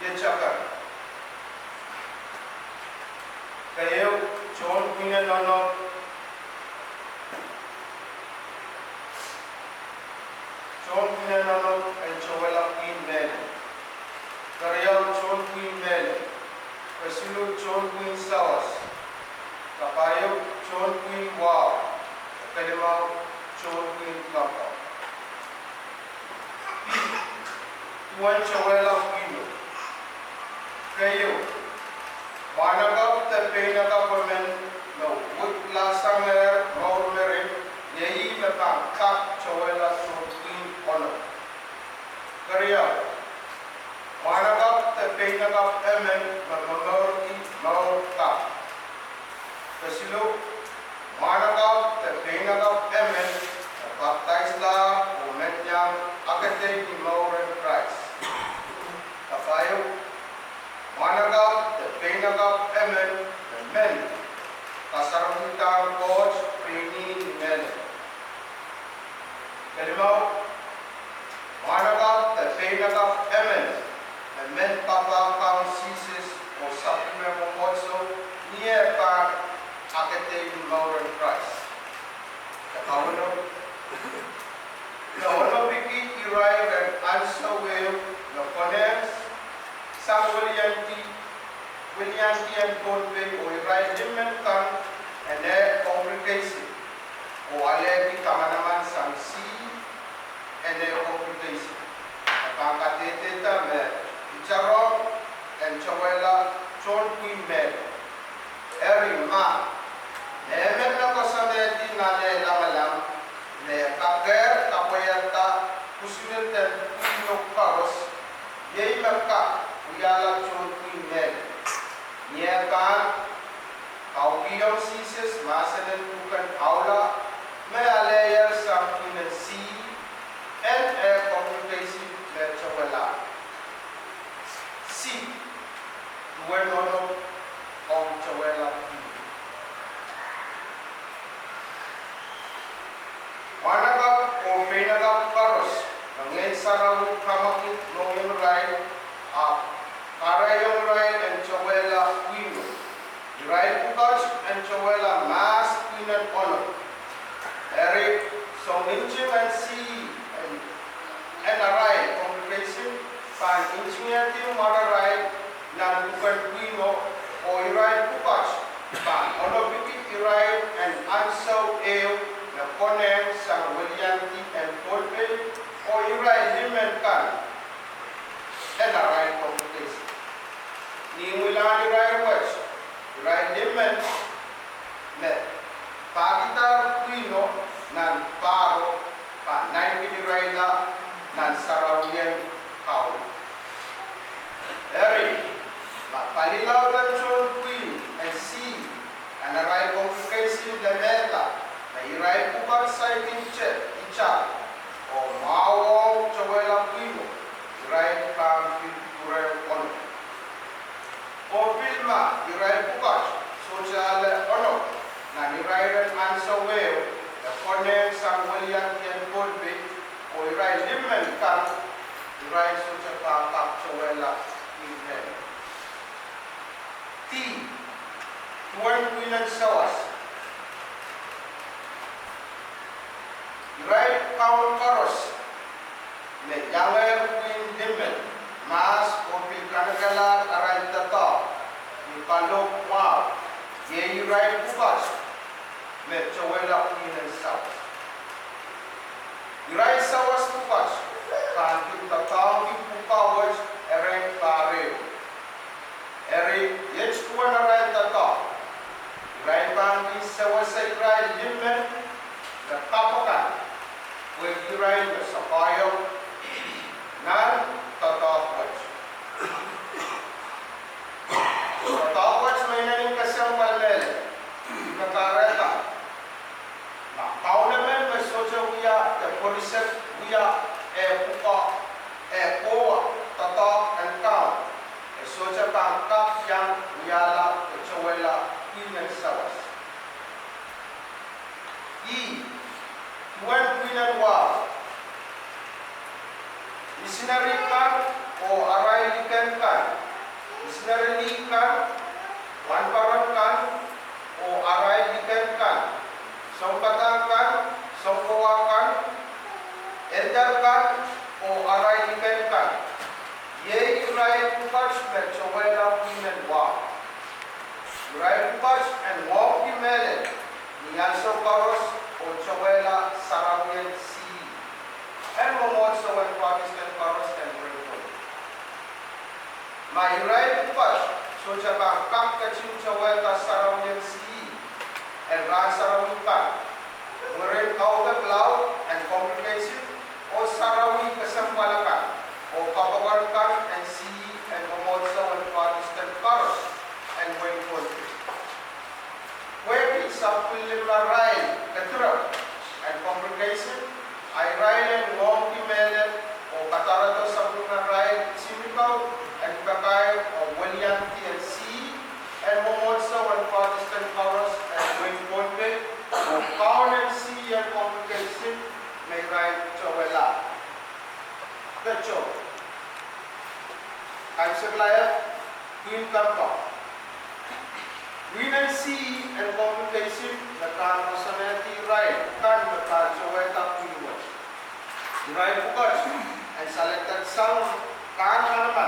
ye chakar. Kayo John Queen nono John Queen nono and Joella Queen Mel. Kayo John Queen Mel. Kasilu John Queen Sawas. Kapayo John Queen Wow. Kalimau John Queen Kappa. Tuan Joella Queen. Kayo Wanagap the Painaka Women, no wood lasamer, Romerin, Yei Mepan Kap, Joella Queen Honor. Korea Wanagap the Painaka Emen, Mamorki, Mau Kap. Kasilu Wanagap the Painaka Emen, Baptized La, Womenyam, Akate, Mauren Christ. Kapayo Wanagap, the Painagap, Emen, the men, Sarawi coach, training men. Kalimau, Wanagap, the Painagap, Emen, the men, Papa, Pound Ceases, or supplement also, near Pan, Akate, Mauren Christ. The Kawano, the Olopiki, Irail, and answer will, the Connects. Sang William and Goldway or Irail Dimmen come and their congregation or Alevi Kamanaman Sang C and their congregation. Apakateta me Icharo and Joella John Queen Mel. Eri Ma Nemen na kosameti na ne lamalam ne kaker kapoyata kusineten Queen Paros Yei Maka Wiala John Queen Mel. Niakan, Kaupiyong Ceases, Masanan Tukan Aula, Mayalayer Sam Queen C, and a congregation Joella. C. Duenono of Joella. Wanagap o Painagap Paros, Mangen Sarawi Kamakit Noyong Rai, Karayong Rai and Joella Queen. Irail Pukaj and Joella Mass Queen and Honor. Eric Inchim and C and Arai congregation Pan Engineer Team Mararai Nan Bukan Queen o Irail Pukaj Pan Onobiki Irail and Ansau Eo na Konem Sang William T and Goldway o Irail Limen Kan and Arai congregation. Ni Wilani Irail West, Irail Limen met Pagitar Quino nan Paro pa 9 Iraila nan Sarawian Kau. Eri Palilaw ng John Queen and C and Arai congregation de Meta na Irail Pukag sa Icha o Mawong Joella Quino Irail Pang Pinturel Ono o Pilma Irail Pukag Social Ono na Irail Ansaweo the Konem Sang William and Goldway o Irail Limen Kang Irail Social Pang Joella Queen T. Tuan Queen and Sawas. Irail Kaun Karos. Medyanger Queen Dimmen. Mas Opil Kanagala Aray Tata. Nipalok Wow. Ye Irail Pukas. Med Joella Queen and Sawas. Irail Sawas Pukas. Kantin Tatang Pukawaj Ereng Pareo. Eri yech tuan Arai Tata. Irail Bangki Sawasa Irail Limen. The Kapakan. With Irail the Sapayo. Nan Tata Wach. Tata Wach may naning kasyang palmele. Nakareta. Na kaunamen may soja wiya. The police wiya. Puka. Bukas met Joella Pimen Wa. Irail Bukas and Wong Pimele, Nianso Paros o Joella Sarawi C. And Momotso and Pakistan Paros and Rinko. My Irail Bukas, Sojabang Kak Kachim Joella Sarawi C. And Ran Sarawi Kak. Murid Kauga Blau and complication o Sarawi Kasampalakan o Kapawarkan and C and Momotso and Pakistan Paros and Rinko. Where is a irail Katura and congregation, irail and Wong Pimele o Katarato Sabuna Rai Simikaw and Kakay o William TLC and Momotso and Pakistan Paros and Rinko. O tohn and C and congregation may write Joella. The Cho. I'm Saglaya, Queen Kampa. Queen and C and congregation, the Khan Masameti Irail, Khan Mata Joella Queen. Irail Bukas and selected some Khan Hanaman.